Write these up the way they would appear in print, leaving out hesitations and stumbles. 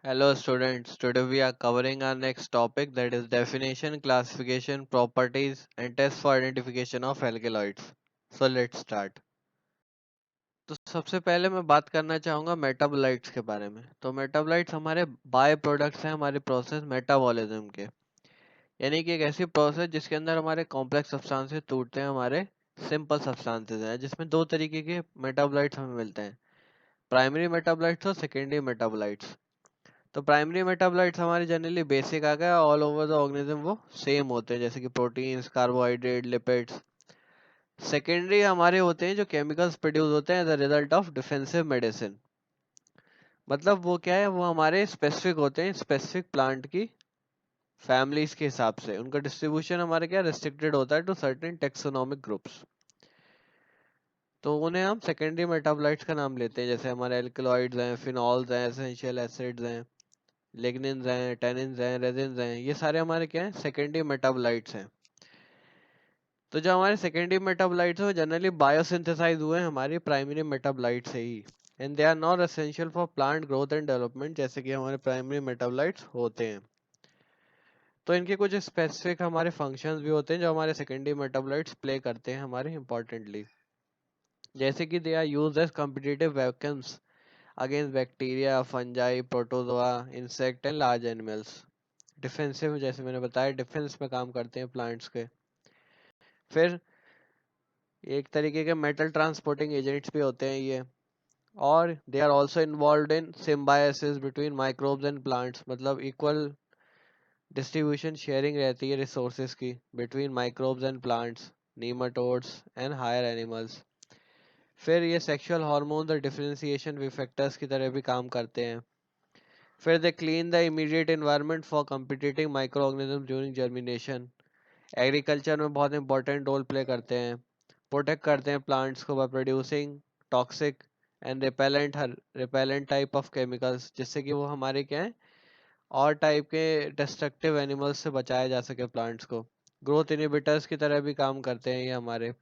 Hello students, today we are covering our next topic, that is definition, classification, properties and test for identification of alkaloids. So let's start. तो सबसे पहले मैं बात करना चाहूँगा metabolites के बारे में। तो मेटाबोलाइट्स हमारे बाय प्रोडक्ट्स हैं हमारे प्रोसेस मेटाबॉलिज्म के, यानी कि एक ऐसी प्रोसेस जिसके अंदर हमारे कॉम्प्लेक्स सब्सटेंसेस टूटते हैं हमारे सिंपल सब्सटेंसेस हैं, जिसमें दो तरीके के मेटाबोलाइट्स हमें मिलते हैं, प्राइमरी मेटाबोलाइट्स और सेकेंडरी मेटाबोलाइट्स। तो प्राइमरी मेटाबोलाइट्स हमारे जनरली बेसिक आ गया, ऑल ओवर द ऑर्गेनिज्म वो सेम होते हैं, जैसे कि प्रोटीन्स, कार्बोहाइड्रेट, लिपिड्स। सेकेंडरी हमारे होते हैं जो केमिकल्स प्रोड्यूस होते हैं as a result of defensive medicine. मतलब वो क्या है, वो हमारे स्पेसिफिक होते हैं, स्पेसिफिक प्लांट की फैमिलीज के हिसाब से उनका डिस्ट्रीब्यूशन हमारे क्या रिस्ट्रिक्टेड होता है टू सर्टेन टेक्सोनोमिक ग्रुप्स। तो उन्हें हम सेकेंडरी मेटाबोलाइट्स का नाम लेते हैं, जैसे हमारे एल्कलॉइड्स हैं, फिनॉल्स हैं, एसेंशियल एसिड्स हैं, लिग्निन्स हैं, टेनिन्स हैं, रेजिन्स हैं, ये सारे हमारे क्या हैं सेकेंडरी मेटाबोलाइट्स हैं। तो जो हमारे सेकेंडरी मेटाबोलाइट्स हैं वो जनरली बायोसिंथेसाइज हुए हैं हमारी प्राइमरी मेटाबोलाइट से ही, and they are not essential for plant growth and development, जैसे कि हमारे प्राइमरी मेटाबोलाइट्स होते हैं। तो इनके कुछ स्पेसिफिक हमारे फंक्शंस भी होते हैं जो हमारे सेकेंडरी मेटाबोलाइट्स प्ले करते हैं हमारे इंपॉर्टेंटली, जैसे कि they are used as competitive weapons against bacteria, fungi, protozoa, insect and large animals. Defensive, जैसे मैंने बताया, डिफेंस में काम करते हैं प्लांट्स के। फिर एक तरीके के मेटल ट्रांसपोर्टिंग एजेंट्स भी होते हैं ये, और they are also involved in symbiosis between microbes and plants, मतलब इक्वल डिस्ट्रीब्यूशन शेयरिंग रहती है रिसोर्सेज की between microbes and plants, nematodes and higher animals. फिर ये सेक्सुअल हार्मोन्स और डिफरेंशिएशन फैक्टर्स की तरह भी काम करते हैं। फिर they clean the immediate environment for competing microorganism during germination. Agriculture में बहुत इंपॉर्टेंट रोल प्ले करते हैं, प्रोटेक्ट करते हैं प्लांट्स को by producing toxic and repellent type of chemicals, जिससे कि वो हमारे क्या है और टाइप के डिस्ट्रक्टिव एनिमल्स से बचाया जा सके प्लांट्स को। ग्रोथ इनिबिटर्स की तरह भी काम करते हैं ये हमारे,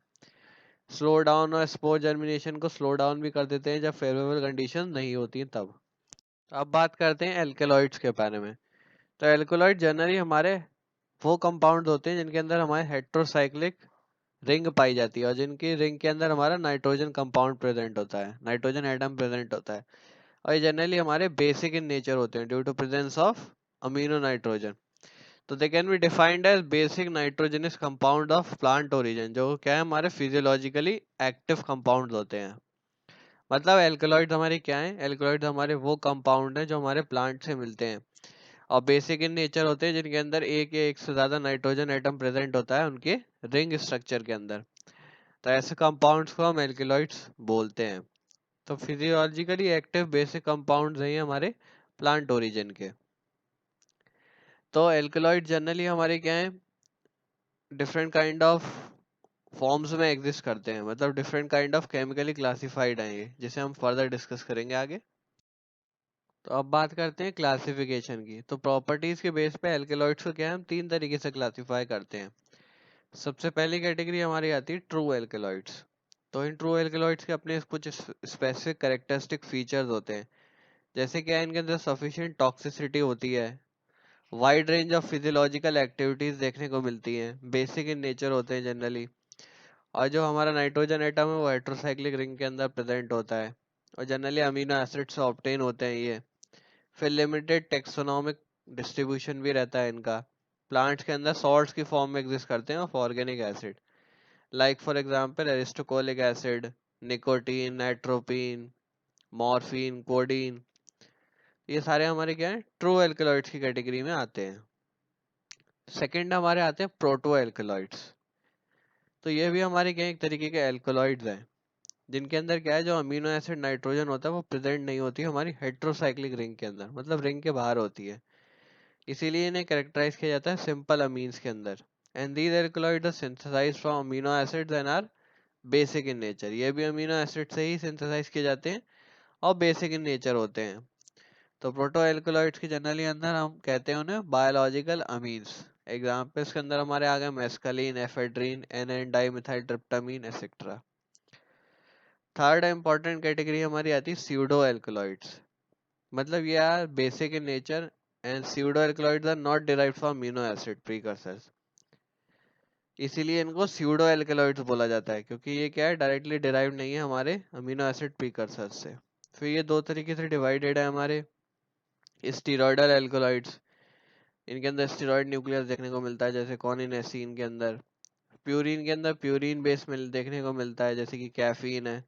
स्लो डाउन और स्पोर जर्मिनेशन को स्लो डाउन भी कर देते हैं जब फेवरेबल कंडीशन नहीं होती तब। अब बात करते हैं एल्केलॉइड्स के बारे में। तो एल्केलॉइड जनरली हमारे वो कंपाउंड होते हैं जिनके अंदर हमारे हेट्रोसाइक्लिक रिंग पाई जाती है, और जिनकी रिंग के अंदर हमारा नाइट्रोजन कंपाउंड प्रेजेंट होता है, नाइट्रोजन एटम प्रेजेंट होता है। और ये जनरली हमारे बेसिक इन नेचर होते हैं due to presence of amino nitrogen. तो they can be defined as basic nitrogenous compound of plant origin, जो क्या है हमारे फिजियोलॉजिकली एक्टिव कंपाउंड होते हैं। मतलब एल्कलॉइड हमारे क्या है, एल्कलॉइड हमारे वो कंपाउंड हैं जो हमारे प्लांट से मिलते हैं और बेसिक इन नेचर होते हैं, जिनके अंदर एक या एक से ज्यादा नाइट्रोजन एटम प्रेजेंट होता है उनके रिंग स्ट्रक्चर के अंदर। तो ऐसे कंपाउंड्स को हम एल्कलॉइड्स बोलते हैं। तो फिजियोलॉजिकली एक्टिव बेसिक कंपाउंड्स हैं ये हमारे प्लांट ओरिजिन के। तो एल्कलॉइड जनरली हमारे क्या है डिफरेंट काइंड ऑफ फॉर्म्स में एग्जिस्ट करते हैं, मतलब different kind of chemically classified हैं ये, जिसे हम फर्दर डिस्कस करेंगे आगे। तो अब बात करते हैं क्लासिफिकेशन की। तो प्रॉपर्टीज के बेस पे एल्केलॉइड्स को क्या है हम तीन तरीके से क्लासिफाई करते हैं। सबसे पहली कैटेगरी हमारी आती है ट्रू एल्केलॉइड्स। तो इन ट्रू एल्केलॉइड्स के अपने कुछ स्पेसिफिक कैरेक्टरिस्टिक फीचर्स होते हैं, जैसे क्या इनके अंदर सफिशिएंट टॉक्सिसिटी होती है, wide range of physiological activities देखने को मिलती हैं, बेसिक इन नेचर होते हैं जनरली, और जो हमारा नाइट्रोजन एटम है वो हेट्रोसाइक्लिक रिंग के अंदर प्रेजेंट होता है, और जनरली अमीनो एसिड से ऑब्टेन होते हैं ये। फिर लिमिटेड टेक्सोनोमिक डिस्ट्रीब्यूशन भी रहता है इनका, प्लांट्स के अंदर सॉल्ट्स की फॉर्म में एग्जिस्ट करते हैं of organic acid, like for example aristolochic acid, nicotine, nitropine, morphine, codeine. ये सारे हमारे क्या है ट्रू एल्कलॉइड्स की कैटेगरी में आते हैं। सेकंड हमारे आते हैं प्रोटो एल्कलॉइड्स। तो ये भी हमारे क्या है एक तरीके के एल्कलॉइड्स हैं, जिनके अंदर क्या है जो अमीनो एसिड नाइट्रोजन होता है वो प्रेजेंट नहीं होती हमारी हेट्रोसाइक्लिक रिंग के अंदर, मतलब रिंग के बाहर होती है, इसीलिए इन्हें कैरेक्टराइज किया जाता है सिंपल अमीन्स के अंदर। And these alkaloids are synthesised from amino acids and are basic in nature. ये भी अमीनो एसिड से ही सिंथेसाइज किए जाते हैं और बेसिक इन नेचर होते हैं। तो प्रोटो एल्कलॉइड्स के जनरली अंदर हम कहते हैं उन्हें बायोलॉजिकल अमीन्स। एग्जाम्पल्स के अंदर हमारे आ गए mescaline, ephedrine, N dimethyl tryptamine etcetera. Third important category हमारी आती है स्यूडो एल्कलॉइड्स। मतलब ये are basic in nature and pseudo alkaloids are not derived from amino acid precursors, इसीलिए इनको स्यूडो एल्कलॉइड्स बोला जाता है, क्योंकि ये क्या है, डायरेक्टली डिराइव नहीं है हमारे अमीनो एसिड प्रीकर्सर्स से। फिर ये दो तरीके से डिवाइडेड है हमारे स्टीरॉयडल एल्कलॉइड्स, इनके अंदर स्टीरॉयड न्यूक्लियस देखने को मिलता है जैसे कॉनिनेसिन के अंदर। प्यूरिन के अंदर प्यूरिन बेस मिल देखने को मिलता है जैसे कि कैफीन है।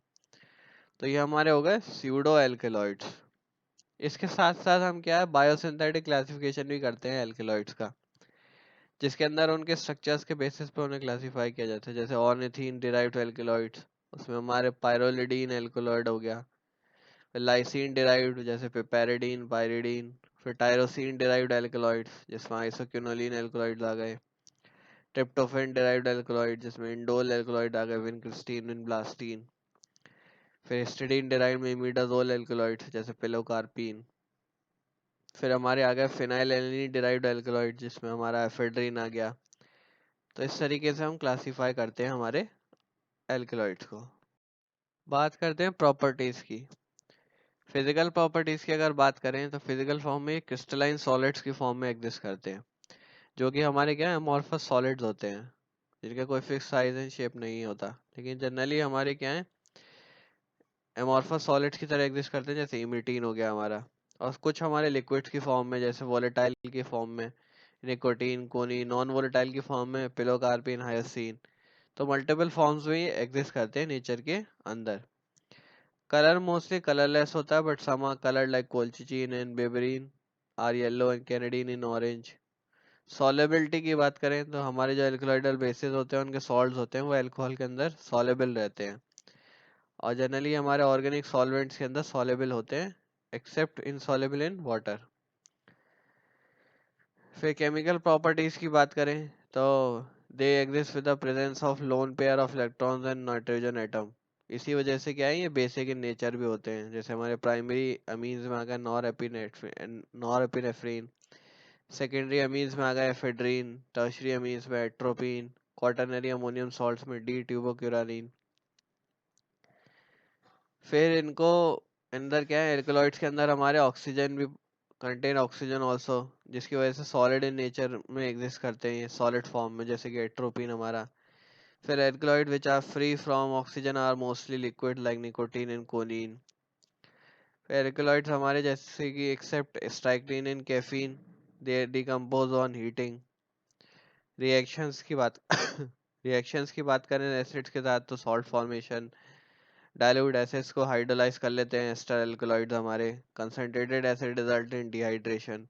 तो ये हमारे हो गए स्यूडो एल्कलॉइड्स। इसके साथ साथ हम क्या है बायोसिंथेटिक क्लासिफिकेशन भी करते हैं एल्कलॉइड्स का, जिसके अंदर उनके स्ट्रक्चर्स के बेसिस पे उन्हें क्लासिफाई किया जाता है। जैसे ऑर्निथीन डिराइव्ड एल्कलॉइड्स, उसमें हमारे पायरोलिडीन एल्कलॉइड हो गया। फिर लाइसिन डिराइव्ड जैसे पिपेरिडीन पायरिडीन। फिर टायरोसिन डिराइव्ड एल्कलॉइड्स जिसमें आइसोक्विनोलिन एल्कलॉइड्स आ गए। ट्रिप्टोफैन डिराइव्ड एल्कलॉइड जिसमें इंडोल एल्कलॉइड आ गए, विनक्रिस्टीन विनब्लास्टीन। फिर हिस्टिडीन डिराइव्ड में इमिडाजोल एल्कलॉइड्स जैसे पिलोकार्पिन। फिर हमारे आ गए फिनाइल एलिनी डिराइव्ड एल्कलॉइड जिसमें हमारा एफेड्रिन आ गया। तो इस तरीके से हम क्लासिफाई करते हैं हमारे एल्कलॉइड्स को। बात करते हैं प्रॉपर्टीज की। फिजिकल प्रॉपर्टीज की अगर बात करें तो फिजिकल फॉर्म में क्रिस्टलाइन सॉलिड्स की फॉर्म में एग्जिस्ट करते हैं, जो कि हमारे क्या है अमॉर्फस सॉलिड्स होते हैं, जिनका कोई फिक्स साइज एंड शेप नहीं होता, लेकिन जनरली हमारे क्या है एमॉर्फस सॉलिड्स की तरह एग्जिस्ट करते हैं, जैसे इमिटीन हो गया हमारा। और कुछ हमारे लिक्विड्स की फॉर्म में, जैसे वोलेटाइल की फॉर्म में निकोटीन कोनी, नॉन वोलेटाइल की फॉर्म में पिलोकार्पिन हायोसिन। तो मल्टीपल फॉर्म्स में ये एग्जिस्ट करते हैं नेचर के अंदर। कलर मोस्टली कलरलेस होता है, but some are coloured like colchicine and berberine are yellow and canadine in orange. Solubility की बात करें तो हमारे जो एल्कलॉइडल बेसिस होते हैं उनके सॉल्ट्स होते हैं वो अल्कोहल के अंदर सॉलेबल रहते हैं, और जनरली हमारे ऑर्गेनिक सॉल्वेंट्स के अंदर सॉलेबल होते हैं एक्सेप्ट इनसॉलेबल इन वाटर। फिर केमिकल प्रॉपर्टीज की बात करें तो they exist with the presence of lone pair of electrons and nitrogen atom. इसी वजह से क्या है ये बेसिक इन नेचर भी होते हैं, जैसे हमारे प्राइमरी अमीन्स में आ गया नॉरएपिनेफ्रिन, सेकेंडरी अमीन्स में आ गया एफेड्रीन, टर्शरी अमीन्स में एट्रोपिन, क्वाटरनरी अमोनियम सॉल्ट्स में डी ट्यूबोक्यूरानिन। फिर इनको अंदर क्या है एल्कलॉइड्स के अंदर हमारे ऑक्सीजन भी कंटेन ऑक्सीजन ऑल्सो, जिसकी वजह से सॉलिड इन नेचर में एग्जिस्ट करते हैं सॉलिड फॉर्म में, जैसे कि एट्रोपिन हमारा। फिर alkaloid which are free from oxygen are mostly liquid like nicotine and coniine. फिर एल्कलॉइड्स हमारे जैसे कि except strychnine and caffeine they decompose on heating. Reactions की बात रिएक्शंस की बात करें एसिड्स के साथ तो सॉल्ट फॉर्मेशन, डाइल्यूट एसिड्स को हाइड्रोलाइज कर लेते हैं एस्टर एल्कलॉइड्स हमारे, concentrated acid result in dehydration.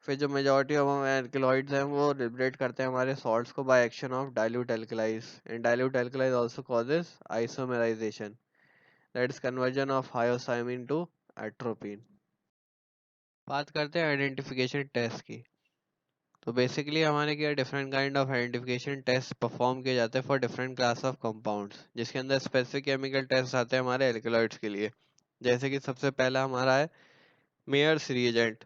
फिर जो मेजॉरिटी ऑफ एल्कलॉइड्स हैं वो लिबरेट करते हैं हमारे सॉल्ट्स को by action of dilute alkalies, and dilute alkalies also causes isomerisation, that is conversion of hyoscyamine to atropine. बात करते हैं आइडेंटिफिकेशन टेस्ट की। तो बेसिकली हमारे क्या different kind of identification test perform किए जाते हैं for different class of compounds, जिसके अंदर स्पेसिफिक केमिकल टेस्ट आते हैं हमारे एल्कलॉइड्स के लिए। जैसे कि सबसे पहला हमारा है मेयर्स रिएजेंट,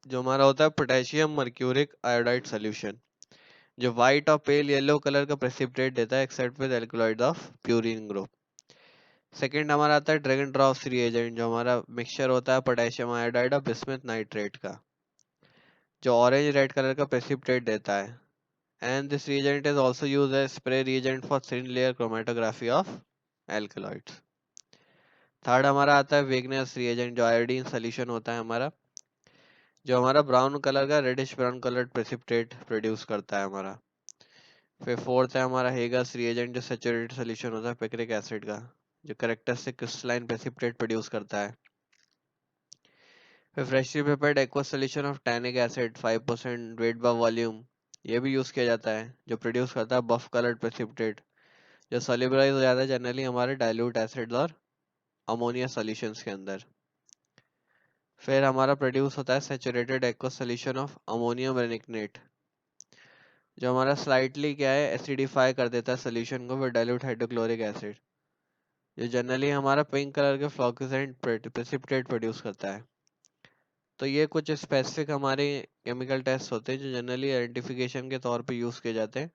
जो हमारा होता है पोटेशियम मर्क्यूरिक आयोडाइड सोल्यूशन, जो व्हाइट और पेल येलो कलर का प्रेसिपिटेट देता है except with alkaloid of purine group. Second हमारा आता है ड्रैगन ड्रॉप्स रिएजेंट, जो हमारा मिक्सचर होता है पोटेशियम आयोडाइड और बिस्मथ नाइट्रेट का, जो ऑरेंज रेड कलर का प्रेसिपिटेट देता है। And this reagent is also used as spray reagent for thin layer chromatography of alkaloids. Third हमारा आता है वेगनेस रिएजेंट, जो आयोडीन सोल्यूशन होता है हमारा, जो हमारा ब्राउन कलर का reddish brown colour precipitate produce करता है हमारा। फिर फोर्थ है हमारा हेगस रिएजेंट, जो सैचुरेटेड सोल्यूशन होता है पिक्रिक एसिड का, जो कैरेक्टरिस्टिक क्रिस्टलाइन प्रेसिपिटेट प्रोड्यूस करता है। फिर freshly prepared aqua solution of tannic acid 5% weight by volume, ये भी यूज किया जाता है, जो प्रोड्यूस करता है बफ कलर्ड प्रेसिपिटेट, जो सोल्यूबलाइज हो जाता है जनरली हमारे डाइल्यूट एसिड और अमोनिया सॉल्यूशंस के अंदर। फिर हमारा प्रोड्यूस होता है saturated aqueous solution of ammonium reineckate, जो हमारा स्लाइटली क्या है एसिडिफाई कर देता है सॉल्यूशन को फिर डाइल्यूट हाइड्रोक्लोरिक एसिड, जो जनरली हमारा पिंक कलर के फ्लोक्सेंट प्रेसिपिटेट प्रोड्यूस करता है। तो ये कुछ स्पेसिफिक हमारे केमिकल टेस्ट होते हैं जो जनरली आइडेंटिफिकेशन के तौर पे यूज किए जाते हैं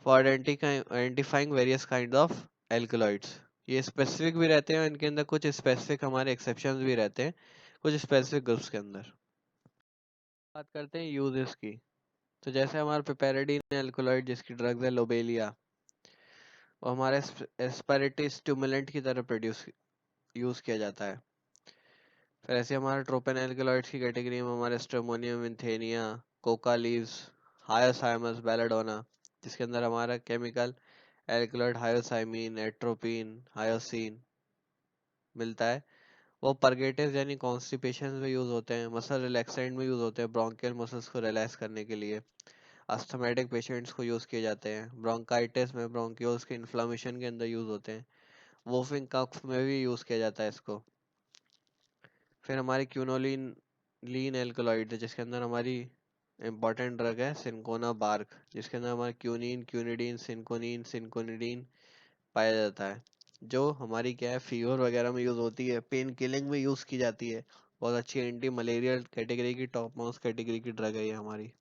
for identifying various kind of alkaloids. ये स्पेसिफिक भी रहते हैं, इनके अंदर कुछ स्पेसिफिक हमारे एक्सेप्शंस भी रहते हैं, कुछ स्पेसिफिक ग्रुप्स के अंदर। बात करते हैं यूजेस की। तो जैसे हमारा पिपेरिडीन एल्कोलॉइड जिसकी ड्रग्स है लोबेलिया, वो हमारे एस्पायरेटी स्टिमुलेंट की तरह प्रोड्यूस यूज किया जाता है। फिर ऐसे हमारे ट्रोपेन एल्कोलॉइड्स की कैटेगरी में हमारे स्ट्रेमोनियम, इंथेनिया, कोका लीव्स, हायोसाइमस, बेलाडोना, जिसके अंदर हमारा chemical alkaloid hyoscyamine, atropine, hyoscine मिलता है। वो परगेटिव यानी कॉन्स्टिपेशन में यूज होते हैं, मसल रिलैक्सेंट में यूज होते हैं, ब्रोंकियल मसल्स को रिलैक्स करने के लिए, अस्थमेटिक पेशेंट्स को यूज किए जाते हैं, ब्रोंकाइटिस में ब्रोंक्यूल्स के इन्फ्लामेशन के अंदर यूज होते हैं, वोफिंग कफ में भी यूज किया जाता है इसको। फिर हमारी क्यूनोलिन लीन एल्कलॉइड है जिसके अंदर हमारी इंपॉर्टेंट ड्रग है सिंकोना बार्क, जिसके अंदर हमारा क्यूनिन, क्यूनिडीन, सिंकोनिन, सिंकोनिडीन पाया जाता है, जो हमारी क्या है फीवर वगैरह में यूज होती है, पेन किलिंग में यूज की जाती है। बहुत अच्छी एंटी मलेरियल कैटेगरी की, टॉप मोस्ट कैटेगरी की ड्रग है ये हमारी।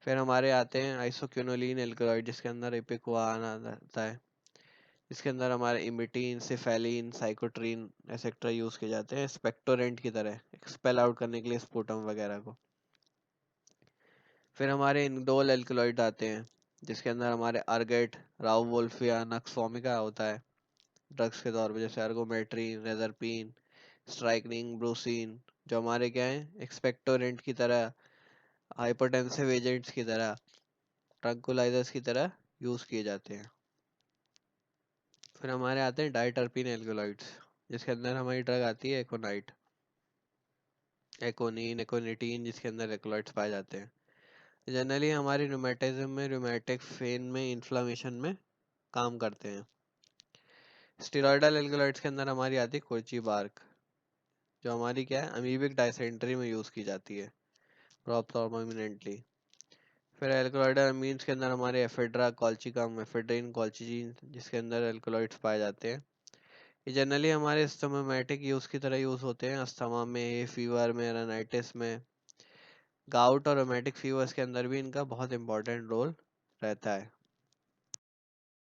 फिर हमारे आते हैं आइसोक्यूनोलिन एल्कलॉइड जिसके अंदर इपिक्वान आता है। इसके अंदर हमारे इमिटीन, सिफेलिन, साइकोट्रीन एक्सेट्रा यूज किए जाते हैं स्पेक्टोरेंट की तरह, एक्सपेल आउट करने के लिए स्पूटम वगैरह को। फिर हमारे इंडोल एल्कलॉइड आते हैं जिसके अंदर हमारे अर्गेट, राउवोल्फिया, नक्स वोमिका होता है ड्रग्स के तौर पे, जैसे अर्गोमेट्रिन, रेजरपिन, स्ट्राइकनिन, ब्रूसिन, जो हमारे क्या है एक्सपेक्टोरेंट की तरह, हाइपरटेंसिव एजेंट्स की तरह, ट्रंकुलाइजर्स की तरह यूज किए जाते हैं। फिर हमारे आते हैं डाइटर्पिन एल्कलॉइड्स जिसके अंदर हमारी ड्रग आती है एकोनाइट, एकोनिन, एकोनिटीन, जिसके अंदर एल्कलॉइड्स पाए जाते हैं। जनरली हमारी रूमेटिज्म में, रूमेटिक फेन में, इन्फ्लामेशन में काम करते हैं। स्टेरॉयडल एल्कलॉइड्स के अंदर हमारी आती है कोची बार्क, जो हमारी क्या है अमीबिक डायसेंट्री में यूज की जाती है प्रोमिनेंटली। फिर एल्कलॉइड अमीन्स के अंदर हमारे एफेड्रा, कॉल्चिकम, एफेड्रिन, कॉल्चिजीन, जिसके अंदर एल्कलॉइड्स पाए जाते हैं। ये जनरली हमारे एस्थमामेटिक यूज की तरह यूज होते हैं अस्थमा में, फीवर में, राइनाइटिस में, गाउट और रोमेटिक फीवर्स के अंदर भी इनका बहुत इंपॉर्टेंट रोल रहता है।